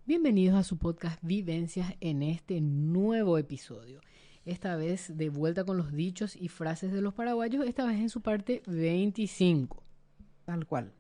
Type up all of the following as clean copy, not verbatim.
Bienvenidos a su podcast Vivencias en este nuevo episodio. Esta vez de vuelta con los dichos y frases de los paraguayos, esta vez en su parte 25. Tal cual.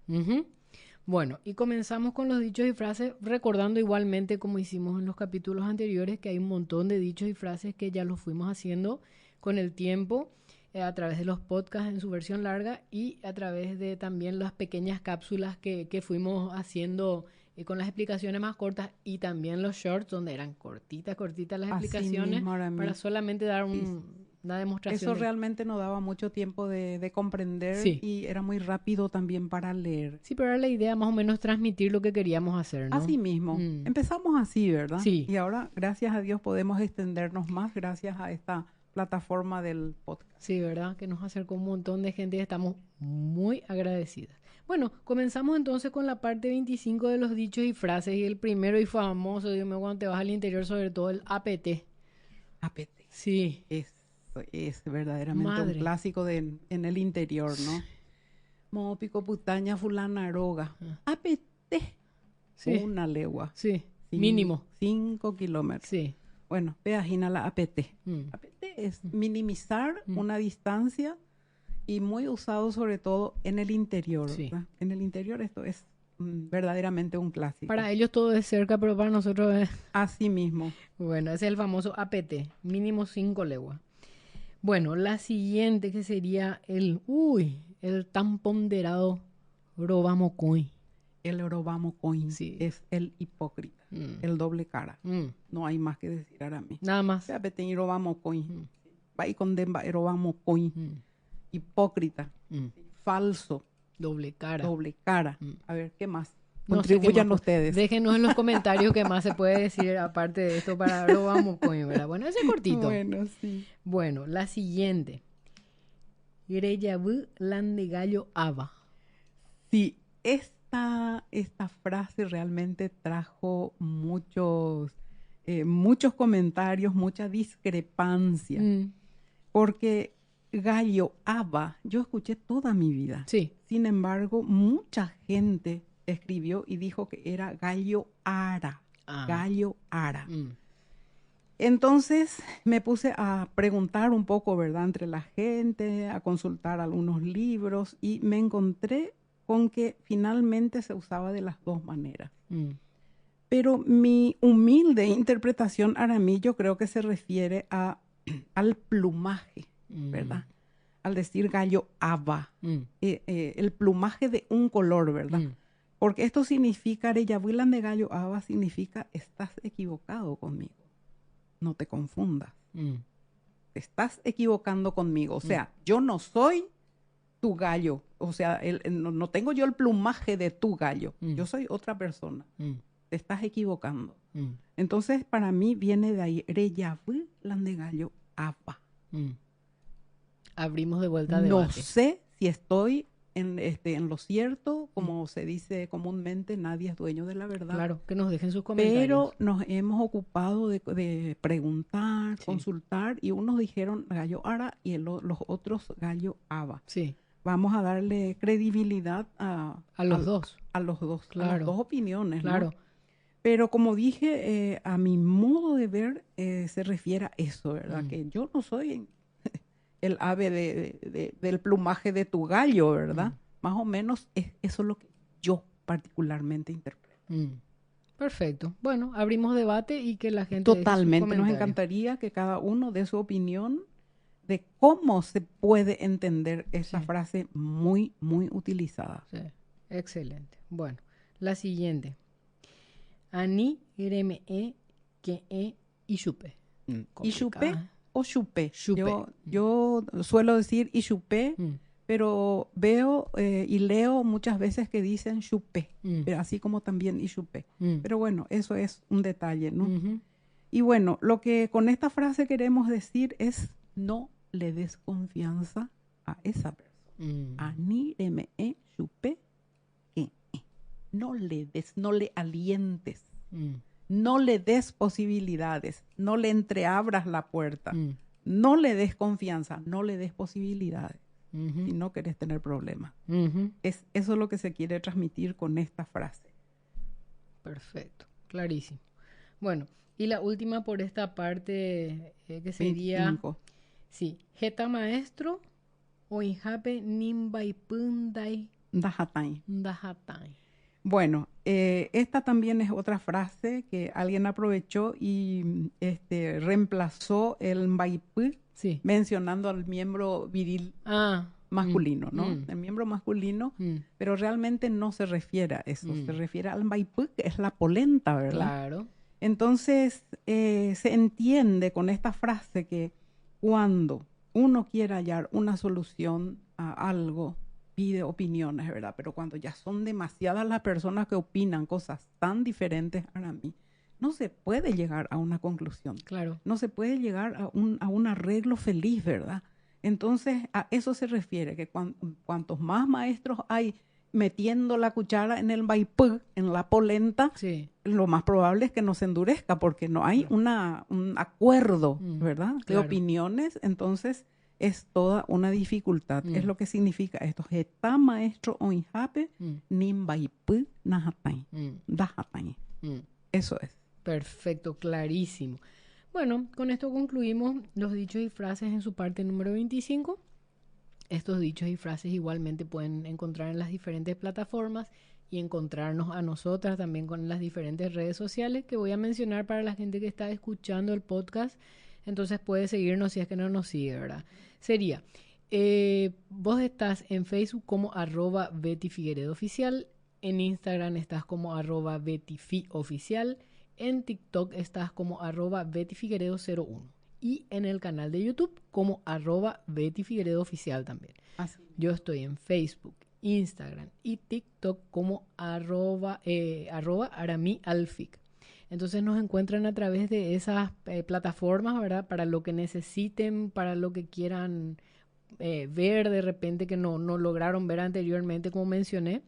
Bueno, y comenzamos con los dichos y frases, recordando igualmente como hicimos en los capítulos anteriores, que hay un montón de dichos y frases que ya los fuimos haciendo con el tiempo, a través de los podcasts en su versión larga y a través de también las pequeñas cápsulas que fuimos haciendo con las explicaciones más cortas, y también los shorts donde eran cortitas las Así explicaciones mismo, para solamente dar una demostración. Eso realmente nos daba mucho tiempo de comprender, Sí. y era muy rápido también para leer. Sí, pero era la idea más o menos transmitir lo que queríamos hacer, ¿no? Así mismo. Empezamos así, ¿verdad? Sí. Y ahora, gracias a Dios, podemos extendernos más gracias a esta plataforma del podcast. Sí, ¿verdad? Que nos acercó un montón de gente y estamos muy agradecidas. Bueno, comenzamos entonces con la parte 25 de los dichos y frases. Y el primero y famoso, Dios mío, cuando te vas al interior, sobre todo el APT. APT. Sí. Es verdaderamente Madre. un clásico en el interior, ¿no? Mopico, putaña, fulana, aroga. APT. Sí. Una legua. Sí. Mínimo. 5 kilómetros. Sí. Bueno, peagina la APT. APT es minimizar una distancia y muy usado sobre todo en el interior. Sí. ¿Verdad? En el interior esto es verdaderamente un clásico. Para ellos todo es cerca, pero para nosotros es... Así mismo. Bueno, ese es el famoso APT, mínimo 5 leguas. Bueno, la siguiente que sería el tan ponderado robamocuy. El robamocoin Sí. es el hipócrita, el doble cara. No hay más que decir ahora mismo. Nada más. APT y robamocoin. Va y condemba el robamocoin. Hipócrita, falso, Doble cara. doble cara. A ver, ¿qué más? No sé qué Contribuyan más. ustedes. Déjenos en los comentarios qué más se puede decir aparte de esto para robamocuy, ¿verdad? Bueno, ese es cortito. Bueno, sí. Bueno, la siguiente. Greyabú landegallo aba. Sí, esta frase realmente trajo muchos comentarios, mucha discrepancia. Porque gallo aba, yo escuché toda mi vida. Sí. Sin embargo, mucha gente escribió y dijo que era gallo ara. Gallo ara. Entonces me puse a preguntar un poco, ¿verdad?, entre la gente, a consultar algunos libros, y me encontré con que finalmente se usaba de las dos maneras. Pero mi humilde interpretación ahora mí, yo creo que se refiere al plumaje, ¿verdad? Al decir gallo aba, el plumaje de un color, ¿verdad? Porque esto significa, Areyabuilan de gallo aba significa estás equivocado conmigo. No te confundas. Te estás equivocando conmigo. O sea, yo no soy tu gallo. O sea, no tengo yo el plumaje de tu gallo. Yo soy otra persona. Te estás equivocando. Entonces, para mí viene de ahí, Areyabuilan de gallo aba. Abrimos de vuelta No debate. sé si estoy en lo cierto, como se dice comúnmente, nadie es dueño de la verdad. Claro, que nos dejen sus comentarios. Pero nos hemos ocupado de preguntar, consultar, y unos dijeron gallo ara y los otros gallo aba. Sí. Vamos a darle credibilidad a los dos. A los dos, claro. a las dos opiniones, claro. ¿no? Pero como dije, a mi modo de ver, se refiere a eso, ¿verdad? Que yo no soy el ave del plumaje de tu gallo, ¿verdad? Más o menos eso es lo que yo particularmente interpreto. Perfecto. Bueno, abrimos debate y que la gente... Totalmente. Nos encantaría que cada uno dé su opinión de cómo se puede entender esa frase muy, muy utilizada. Sí. Excelente. Bueno, la siguiente. Ani ireme que ishupe. Ishupe o chupé. Yo suelo decir chupé, pero veo y leo muchas veces que dicen chupé, así como también chupé. Pero bueno, eso es un detalle, ¿no? Y bueno, lo que con esta frase queremos decir es: no le des confianza a esa persona. Ani reme chupé, no le des, no le alientes. No le des posibilidades, no le entreabras la puerta, no le des confianza, no le des posibilidades, si no querés tener problemas. Eso es lo que se quiere transmitir con esta frase. Perfecto. clarísimo. Bueno, y la última por esta parte, que sería... 25. Sí, Jeta Maestro o Injape Nimbay Punday Dahatay. Ndahatay. Bueno, esta también es otra frase que alguien aprovechó y reemplazó el mbaipú Sí. mencionando al miembro viril masculino, ¿no? El miembro masculino, pero realmente no se refiere a eso, se refiere al mbaipú, que es la polenta, ¿verdad? Claro. Entonces, se entiende con esta frase que cuando uno quiere hallar una solución a algo, pide opiniones, ¿verdad? Pero cuando ya son demasiadas las personas que opinan cosas tan diferentes para mí, no se puede llegar a una conclusión. Claro. No se puede llegar a un arreglo feliz, ¿verdad? Entonces, a eso se refiere, que cuantos más maestros hay metiendo la cuchara en el maipú, en la polenta, sí. lo más probable es que no se endurezca porque no hay un acuerdo, ¿verdad? De opiniones, entonces es toda una dificultad. Es lo que significa esto. Jeta maestro o injape, nimbaipú najatay, dajatay. Eso es. Perfecto, clarísimo. Bueno, con esto concluimos los dichos y frases en su parte número 25. Estos dichos y frases igualmente pueden encontrar en las diferentes plataformas y encontrarnos a nosotras también con las diferentes redes sociales que voy a mencionar para la gente que está escuchando el podcast. Entonces puede seguirnos si es que no nos sigue, ¿verdad? Sería, vos estás en Facebook como @BettyFigueredoOficial, en Instagram estás como @BettyFioficial, en TikTok estás como @BettyFigueredo01 y en el canal de YouTube como @BettyFigueredoOficial también. Así. Yo estoy en Facebook, Instagram y TikTok como @aramialfic. Entonces nos encuentran a través de esas plataformas, ¿verdad? Para lo que necesiten, para lo que quieran ver de repente que no lograron ver anteriormente, como mencioné.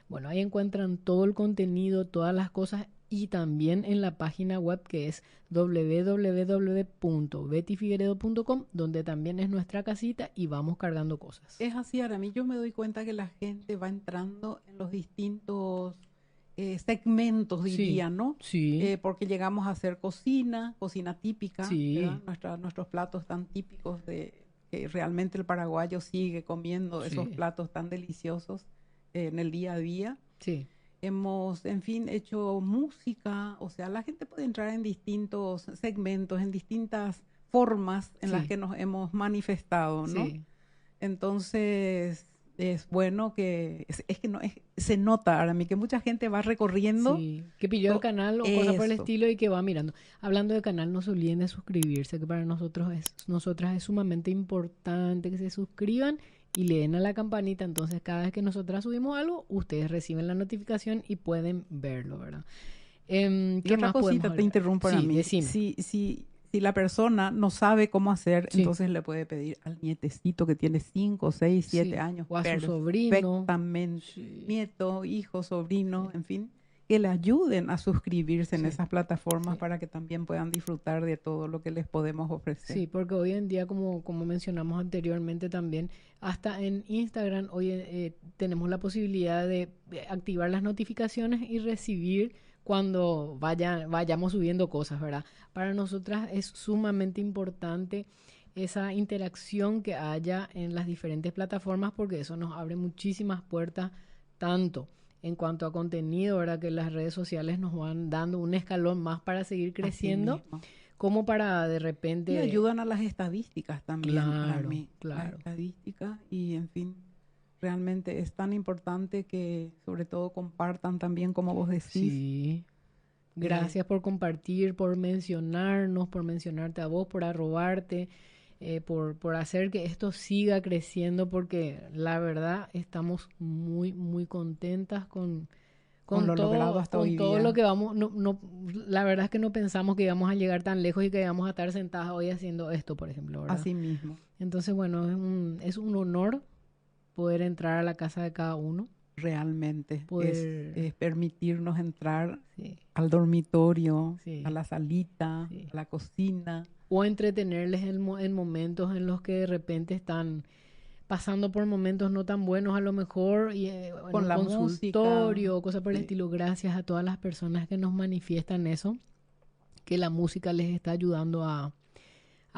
Bueno, ahí encuentran todo el contenido, todas las cosas y también en la página web que es www.bettyfigueredo.com, donde también es nuestra casita y vamos cargando cosas. Es así, Arami. Yo me doy cuenta que la gente va entrando en los distintos segmentos, diría, sí, ¿no? Sí. Porque llegamos a hacer cocina típica, Sí. ¿verdad? Nuestros platos tan típicos de que realmente el paraguayo sigue comiendo esos platos tan deliciosos en el día a día. Sí. Hemos, en fin, hecho música, o sea, la gente puede entrar en distintos segmentos, en distintas formas en las que nos hemos manifestado, ¿no? Sí. Entonces, es bueno que, es que no se nota ahora mí que mucha gente va recorriendo. Sí, que pilló el canal o cosas por el estilo y que va mirando. Hablando de canal, no se olviden de suscribirse, que para nosotras es sumamente importante que se suscriban y le den a la campanita. Entonces, cada vez que nosotras subimos algo, ustedes reciben la notificación y pueden verlo, ¿verdad? ¿Qué y otra cosita te interrumpo a mí. Decime. Si la persona no sabe cómo hacer, entonces le puede pedir al nietecito que tiene 5, 6, 7 años. O a su sobrino. Perfectamente. Nieto, hijo, sobrino, en fin, que le ayuden a suscribirse en esas plataformas para que también puedan disfrutar de todo lo que les podemos ofrecer. Sí, porque hoy en día, como mencionamos anteriormente también, hasta en Instagram hoy tenemos la posibilidad de activar las notificaciones y recibir cuando vayamos subiendo cosas, ¿verdad? Para nosotras es sumamente importante esa interacción que haya en las diferentes plataformas porque eso nos abre muchísimas puertas, tanto en cuanto a contenido, ¿verdad? Que las redes sociales nos van dando un escalón más para seguir creciendo, como para de repente... Y ayudan a las estadísticas también. Claro. Las estadísticas y, en fin... Realmente es tan importante que sobre todo compartan también, como vos decís. Sí. Gracias por compartir, por mencionarnos, por mencionarte a vos, por arrobarte, por hacer que esto siga creciendo, porque la verdad estamos muy, muy contentas con lo todo, logrado hasta hoy todo día. Lo que vamos. La verdad es que no pensamos que íbamos a llegar tan lejos y que íbamos a estar sentadas hoy haciendo esto, por ejemplo, ¿verdad? Así mismo. Entonces, bueno, es un honor poder entrar a la casa de cada uno. Realmente. Es permitirnos entrar al dormitorio, a la salita, a la cocina. O entretenerles en momentos en los que de repente están pasando por momentos no tan buenos a lo mejor, y con la consultorio, música, cosas por el estilo. Gracias a todas las personas que nos manifiestan eso, que la música les está ayudando a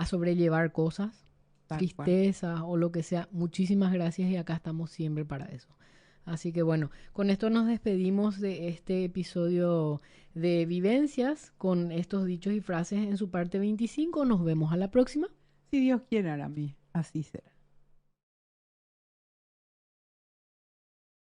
sobrellevar cosas, tristezas o lo que sea. Muchísimas gracias y acá estamos siempre para eso. Así que bueno, con esto nos despedimos de este episodio de Vivencias con estos dichos y frases en su parte 25. Nos vemos a la próxima. Si Dios quiere, Arami, así será.